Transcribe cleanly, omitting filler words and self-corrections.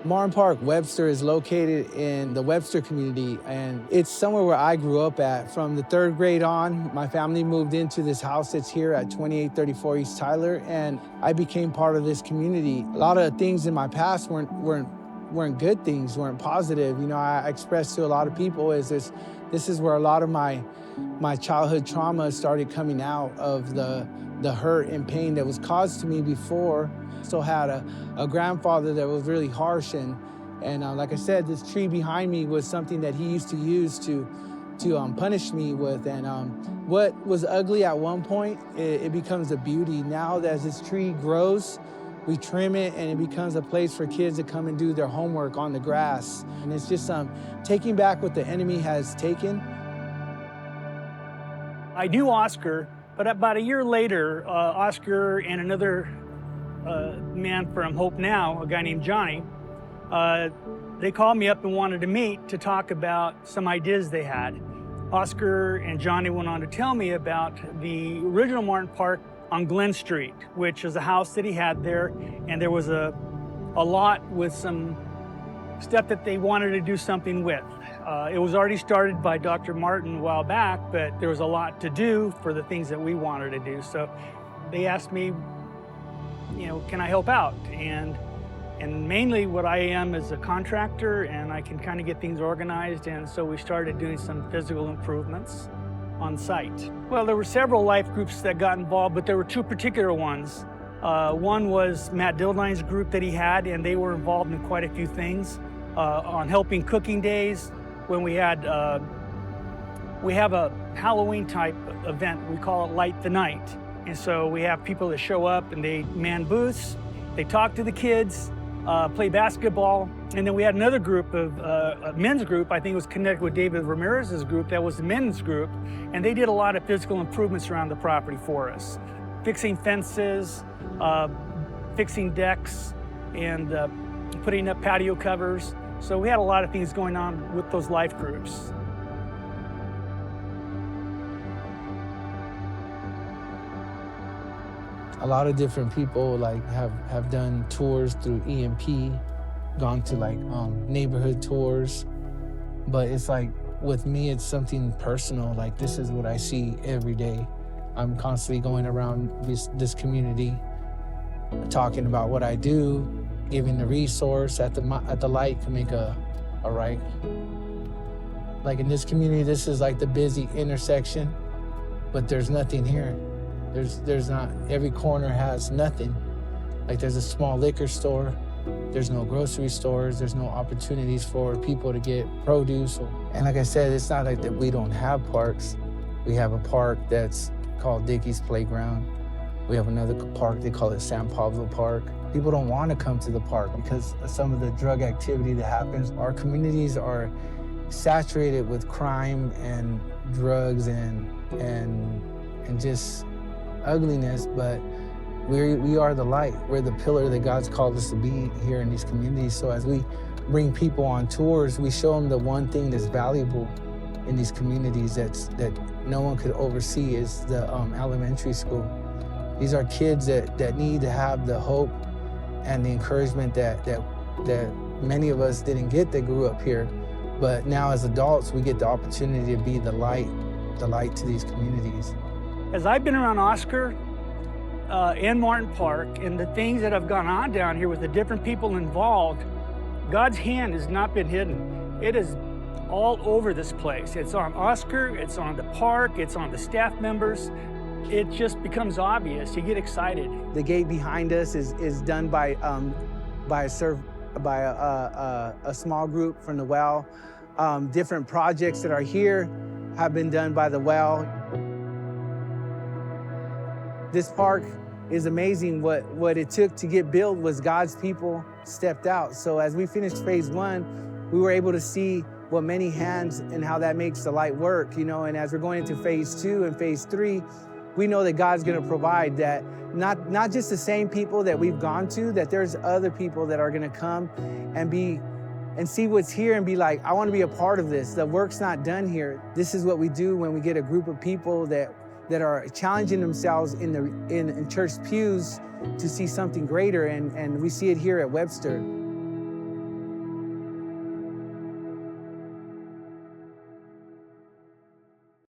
Martin Park, Webster is located in the Webster community, and it's somewhere where I grew up at. From the 3rd grade on, my family moved into this house that's here at 2834 East Tyler, and I became part of this community. A lot of things in my past weren't good things, weren't positive. You know, I expressed to a lot of people this is where a lot of my childhood trauma started coming out of the hurt and pain that was caused to me before. Still had a grandfather that was really harsh, and like I said, this tree behind me was something that he used to use to punish me with. And what was ugly at one point, it becomes a beauty. Now that as this tree grows, we trim it and it becomes a place for kids to come and do their homework on the grass. And it's just taking back what the enemy has taken. I knew Oscar, but about a year later, Oscar and another man from Hope Now, a guy named Johnny, they called me up and wanted to meet to talk about some ideas they had. Oscar and Johnny went on to tell me about the original Martin Park on Glen Street, which is a house that he had there, and there was a lot with some stuff that they wanted to do something with. It was already started by Dr. Martin a while back, but there was a lot to do for the things that we wanted to do. So they asked me, you know, can I help out? And mainly what I am is a contractor, and I can kind of get things organized. And so we started doing some physical improvements on site. Well, there were several life groups that got involved, but there were 2 particular ones. One was Matt Dildine's group that he had, and they were involved in quite a few things on helping cooking days. When we have a Halloween type event, we call it Light the Night. And so we have people that show up and they man booths, they talk to the kids, play basketball. And then we had another group of a men's group, I think it was connected with David Ramirez's group, that was the men's group. And they did a lot of physical improvements around the property for us. Fixing fences, fixing decks, and putting up patio covers. So we had a lot of things going on with those life groups. A lot of different people have done tours through EMP, gone to neighborhood tours, but it's like with me, it's something personal. Like, this is what I see every day. I'm constantly going around this community, talking about what I do, giving the resource at the light to make a right. Like in this community, this is like the busy intersection, but there's nothing here. There's not, every corner has nothing. Like, there's a small liquor store, there's no grocery stores, there's no opportunities for people to get produce. And like I said, it's not like that we don't have parks. We have a park that's called Dickey's Playground. We have another park, they call it San Pablo Park. People don't want to come to the park because of some of the drug activity that happens. Our communities are saturated with crime and drugs and just ugliness, but we are the light. We're the pillar that God's called us to be here in these communities. So as we bring people on tours, we show them the one thing that's valuable in these communities that no one could oversee is the elementary school. These are kids that need to have the hope and the encouragement that many of us didn't get that grew up here. But now as adults, we get the opportunity to be the light to these communities. As I've been around Oscar and Martin Park and the things that have gone on down here with the different people involved, God's hand has not been hidden. It is all over this place. It's on Oscar, it's on the park, it's on the staff members. It just becomes obvious. You get excited. The gate behind us is done by a small group from the Well. Different projects that are here have been done by the Well. This park is amazing. What it took to get built was God's people stepped out. So as we finished phase 1, we were able to see what many hands and how that makes the light work, you know. And as we're going into phase 2 and phase 3, we know that God's gonna provide that, not just the same people that we've gone to, that there's other people that are gonna come and see what's here and be like, I wanna be a part of this. The work's not done here. This is what we do when we get a group of people that are challenging themselves in church pews to see something greater, and we see it here at Webster.